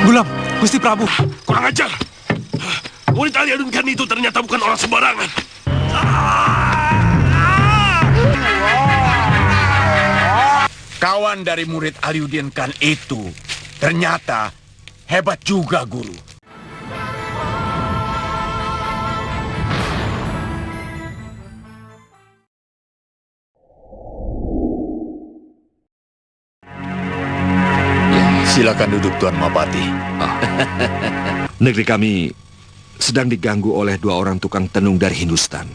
Gulam, Gusti Prabu. Kurang ajar. Wanita Aliadunkan itu ternyata bukan orang sembarangan. Kawan dari murid Aliuddin Khan itu ternyata hebat juga, Guru. Silakan duduk, Tuan Mapati. Negeri kami sedang diganggu oleh 2 orang tukang tenung dari Hindustan.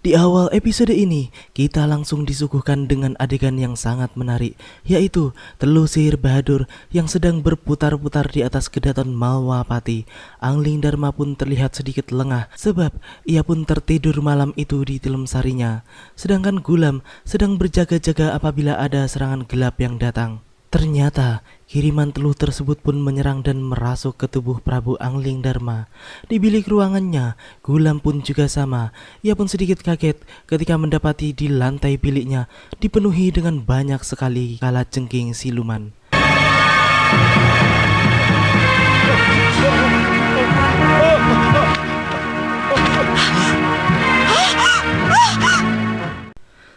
Di awal episode ini, kita langsung disuguhkan dengan adegan yang sangat menarik, yaitu teluh sihir Bahadur yang sedang berputar-putar di atas kedaton Malwapati. Angling Dharma pun terlihat sedikit lengah, sebab ia pun tertidur malam itu di tilem sarinya. Sedangkan Gulam sedang berjaga-jaga apabila ada serangan gelap yang datang. Ternyata kiriman teluh tersebut pun menyerang dan merasuk ke tubuh Prabu Angling Dharma. Di bilik ruangannya, Gulam pun juga sama. Ia pun sedikit kaget ketika mendapati di lantai biliknya dipenuhi dengan banyak sekali kalajengking siluman.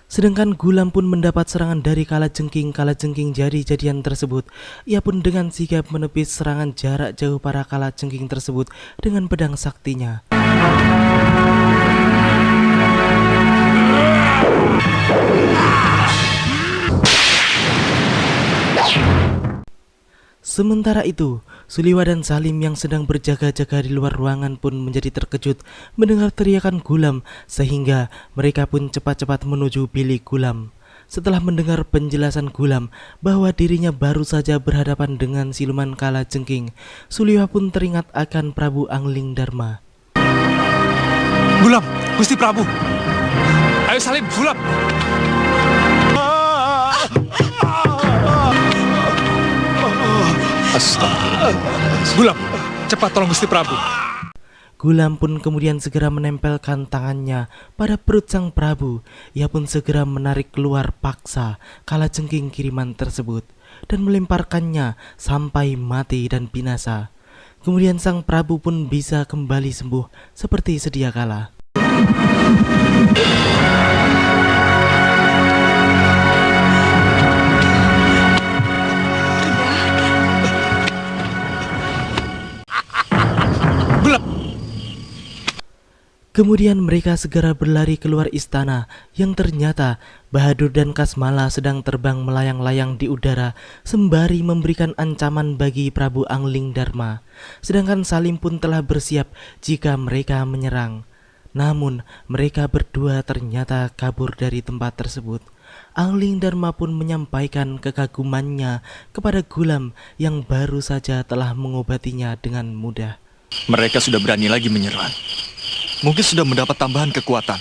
Sedangkan Gulam pun mendapat serangan dari kalajengking jadi-jadian tersebut. Ia pun dengan sigap menepis serangan jarak jauh para kalajengking tersebut dengan pedang saktinya. Sementara itu, Suliwa dan Salim yang sedang berjaga-jaga di luar ruangan pun menjadi terkejut mendengar teriakan Gulam, sehingga mereka pun cepat-cepat menuju bilik Gulam. Setelah mendengar penjelasan Gulam bahwa dirinya baru saja berhadapan dengan siluman kalajengking, Suliwa pun teringat akan Prabu Angling Dharma. Gulam, Gusti Prabu. Ayo Salim, Gulam. Gulam, cepat tolong Gusti Prabu. Gulam pun kemudian segera menempelkan tangannya pada perut sang Prabu. Ia pun segera menarik keluar paksa kalajengking kiriman tersebut dan melemparkannya sampai mati dan binasa. Kemudian sang Prabu pun bisa kembali sembuh seperti sedia kala. Kemudian mereka segera berlari keluar istana yang ternyata Bahadur dan Kasmala sedang terbang melayang-layang di udara sembari memberikan ancaman bagi Prabu Angling Dharma. Sedangkan Salim pun telah bersiap jika mereka menyerang. Namun mereka berdua ternyata kabur dari tempat tersebut. Angling Dharma pun menyampaikan kekagumannya kepada Gulam yang baru saja telah mengobatinya dengan mudah. Mereka sudah berani lagi menyerang. Mungkin sudah mendapat tambahan kekuatan.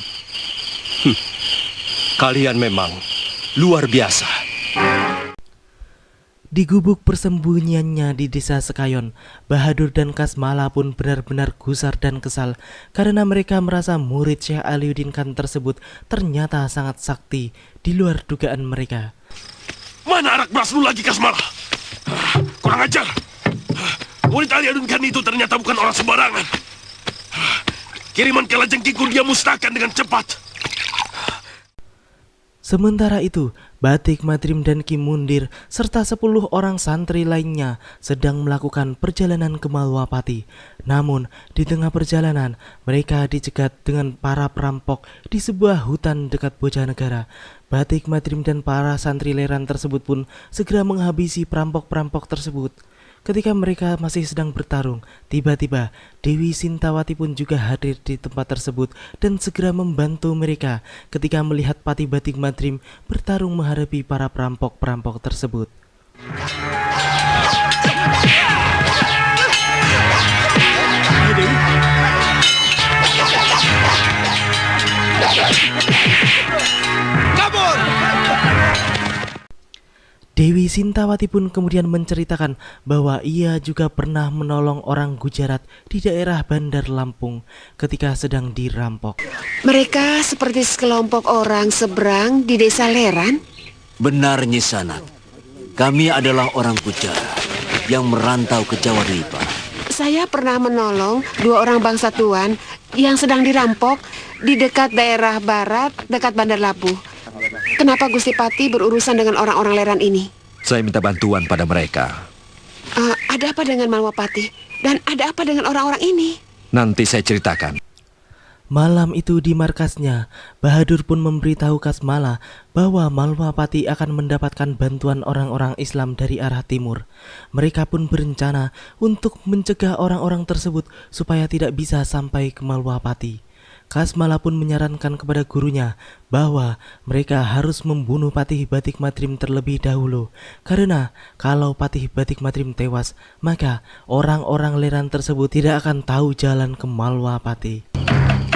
Kalian memang luar biasa. Di gubuk persembunyiannya di desa Sekayon, Bahadur dan Kasmala pun benar-benar gusar dan kesal karena mereka merasa murid Syekh Aliuddin Khan tersebut ternyata sangat sakti di luar dugaan mereka. Mana arak beras lu lagi, Kasmala? Kurang ajar. Wanita Aliadun Khan itu ternyata bukan orang sembarangan. Kiriman kalajengkingku dia musnahkan dengan cepat. Sementara itu, Batik Madrim dan Ki Mundir serta 10 orang santri lainnya sedang melakukan perjalanan ke Malwapati. Namun, di tengah perjalanan, mereka dicegat dengan para perampok di sebuah hutan dekat Bojanegara. Batik Madrim dan para santri leran tersebut pun segera menghabisi perampok-perampok tersebut. Ketika mereka masih sedang bertarung, tiba-tiba Dewi Sintawati pun juga hadir di tempat tersebut dan segera membantu mereka ketika melihat Pati Batik Madrim bertarung menghadapi para perampok-perampok tersebut. Kabur! Dewi Sintawati pun kemudian menceritakan bahwa ia juga pernah menolong orang Gujarat di daerah Bandar Lampung ketika sedang dirampok. Mereka seperti sekelompok orang seberang di desa Leran. Benar Nyi Sanak, kami adalah orang Kucara yang merantau ke Jawa Ripa. Saya pernah menolong 2 orang bangsa tuan yang sedang dirampok di dekat daerah barat, dekat Bandar Labu. Kenapa Gusti Pati berurusan dengan orang-orang Leran ini? Saya minta bantuan pada mereka. Ada apa dengan Malwapati? Dan ada apa dengan orang-orang ini? Nanti saya ceritakan. Malam itu di markasnya, Bahadur pun memberitahu Kasmala bahwa Malwapati akan mendapatkan bantuan orang-orang Islam dari arah timur. Mereka pun berencana untuk mencegah orang-orang tersebut supaya tidak bisa sampai ke Malwapati. Kasmala pun menyarankan kepada gurunya bahwa mereka harus membunuh Patih Batik Madrim terlebih dahulu. Karena kalau Patih Batik Madrim tewas, maka orang-orang Leran tersebut tidak akan tahu jalan ke Malwapati.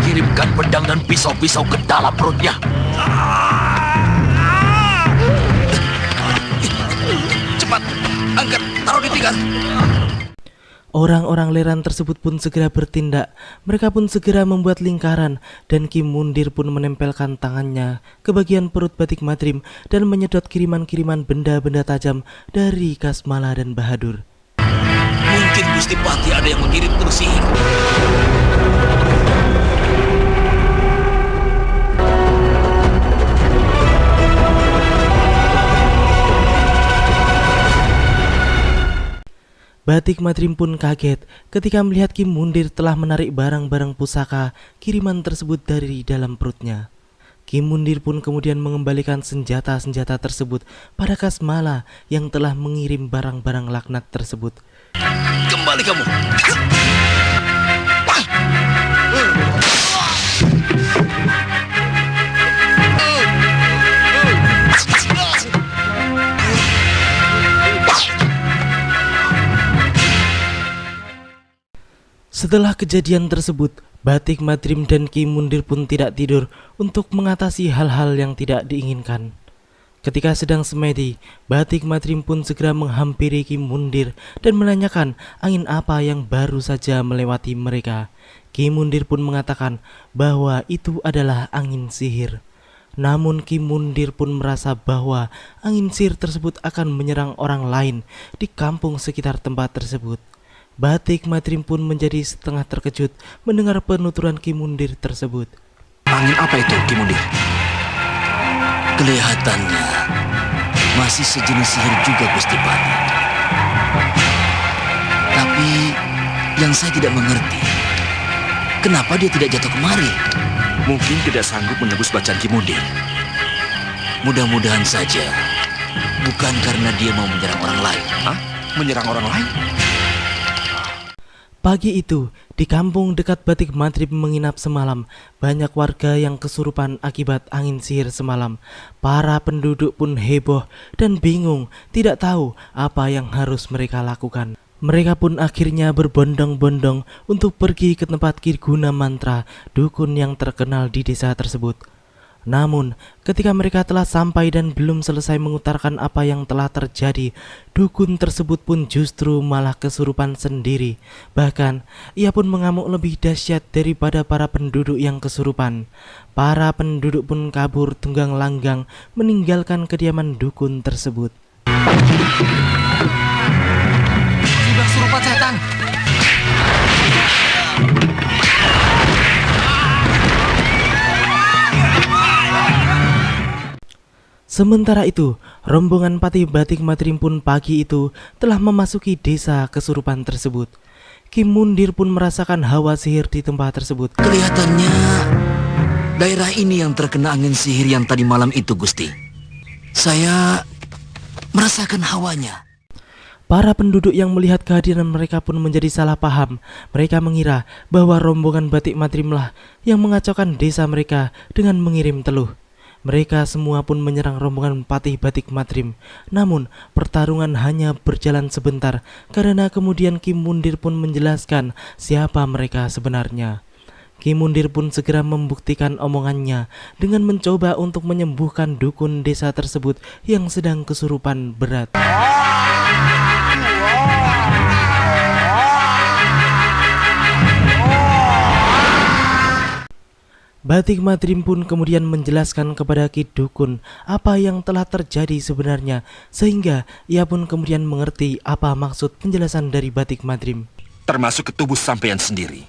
Kirimkan pedang dan pisau-pisau ke dalam perutnya. Cepat, angkat, taruh di tikar. Orang-orang Leran tersebut pun segera bertindak. Mereka pun segera membuat lingkaran dan Kim Mundir pun menempelkan tangannya ke bagian perut Batik Madrim dan menyedot kiriman-kiriman benda-benda tajam dari Kasmala dan Bahadur. Mungkin Gusti Pati ada yang mengirim terus sihir. Batik Madrim pun kaget ketika melihat Kim Mundir telah menarik barang-barang pusaka kiriman tersebut dari dalam perutnya. Kim Mundir pun kemudian mengembalikan senjata-senjata tersebut pada Kasmala yang telah mengirim barang-barang laknat tersebut. Kembali kamu. Setelah kejadian tersebut, Batik Madrim dan Kim Mundir pun tidak tidur untuk mengatasi hal-hal yang tidak diinginkan. Ketika sedang semedi, Batik Madrim pun segera menghampiri Kim Mundir dan menanyakan angin apa yang baru saja melewati mereka. Kim Mundir pun mengatakan bahwa itu adalah angin sihir. Namun Kim Mundir pun merasa bahwa angin sihir tersebut akan menyerang orang lain di kampung sekitar tempat tersebut. Batik Madrim pun menjadi setengah terkejut mendengar penuturan Kim Mundir tersebut. Angin apa itu, Ki Mundir? Kelihatannya masih sejenis sihir juga, Gusti Pati. Tapi yang saya tidak mengerti, kenapa dia tidak jatuh kemari? Mungkin tidak sanggup menebus bacaan Ki Mundir. Mudah-mudahan saja bukan karena dia mau menyerang orang lain. Hah? Menyerang orang lain? Pagi itu, di kampung dekat Batik Madrim menginap semalam. Banyak warga yang kesurupan akibat angin sihir semalam. Para penduduk pun heboh dan bingung, tidak tahu apa yang harus mereka lakukan. Mereka pun akhirnya berbondong-bondong untuk pergi ke tempat Kirguna Mantra, dukun yang terkenal di desa tersebut. Namun, ketika mereka telah sampai dan belum selesai mengutarakan apa yang telah terjadi, dukun tersebut pun justru malah kesurupan sendiri. Bahkan, ia pun mengamuk lebih dahsyat daripada para penduduk yang kesurupan. Para penduduk pun kabur tunggang langgang meninggalkan kediaman dukun tersebut. Sudah kesurupan setan. Sementara itu, rombongan Patih Batik Madrim pun pagi itu telah memasuki desa kesurupan tersebut. Kim Mundir pun merasakan hawa sihir di tempat tersebut. Kelihatannya daerah ini yang terkena angin sihir yang tadi malam itu, Gusti. Saya merasakan hawanya. Para penduduk yang melihat kehadiran mereka pun menjadi salah paham. Mereka mengira bahwa rombongan Batik Madrimlah yang mengacaukan desa mereka dengan mengirim teluh. Mereka semua pun menyerang rombongan Patih Batik Madrim. Namun pertarungan hanya berjalan sebentar karena kemudian Kim Mundir pun menjelaskan siapa mereka sebenarnya. Kim Mundir pun segera membuktikan omongannya dengan mencoba untuk menyembuhkan dukun desa tersebut yang sedang kesurupan berat. Batik Madrim pun kemudian menjelaskan kepada Ki Dukun apa yang telah terjadi sebenarnya, sehingga ia pun kemudian mengerti apa maksud penjelasan dari Batik Madrim. Termasuk ke tubuh sampean sendiri.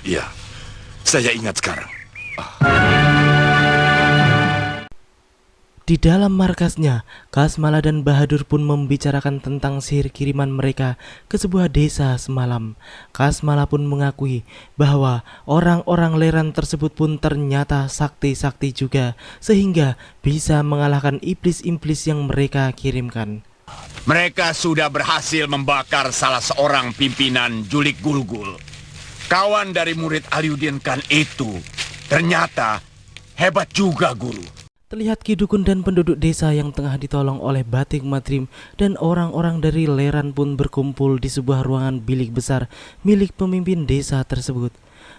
Iya, saya ingat sekarang. Di dalam markasnya, Kasmala dan Bahadur pun membicarakan tentang sihir kiriman mereka ke sebuah desa semalam. Kasmala pun mengakui bahwa orang-orang Leran tersebut pun ternyata sakti-sakti juga, sehingga bisa mengalahkan iblis-iblis yang mereka kirimkan. Mereka sudah berhasil membakar salah seorang pimpinan Julik Gulgul. Kawan dari murid Aliuddin Khan itu ternyata hebat juga, Guru. Terlihat Ki Dukun dan penduduk desa yang tengah ditolong oleh Batik Madrim dan orang-orang dari Leran pun berkumpul di sebuah ruangan bilik besar milik pemimpin desa tersebut.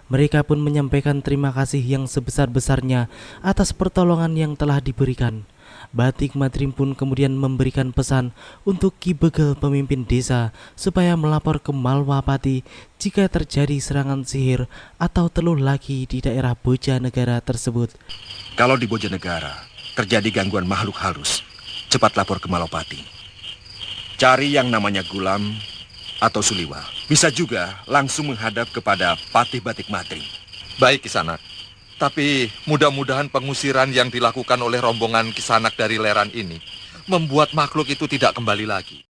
Mereka pun menyampaikan terima kasih yang sebesar-besarnya atas pertolongan yang telah diberikan. Batik Madrim pun kemudian memberikan pesan untuk Ki Begel pemimpin desa supaya melapor ke Malwapati jika terjadi serangan sihir atau teluh lagi di daerah Bojanegara tersebut. Kalau di Bojanegara terjadi gangguan makhluk halus, cepat lapor ke Malopati. Cari yang namanya Gulam atau Suliwa. Bisa juga langsung menghadap kepada Patih Batik Madrim. Baik, Kisanak. Tapi mudah-mudahan pengusiran yang dilakukan oleh rombongan Kisanak dari Leran ini membuat makhluk itu tidak kembali lagi.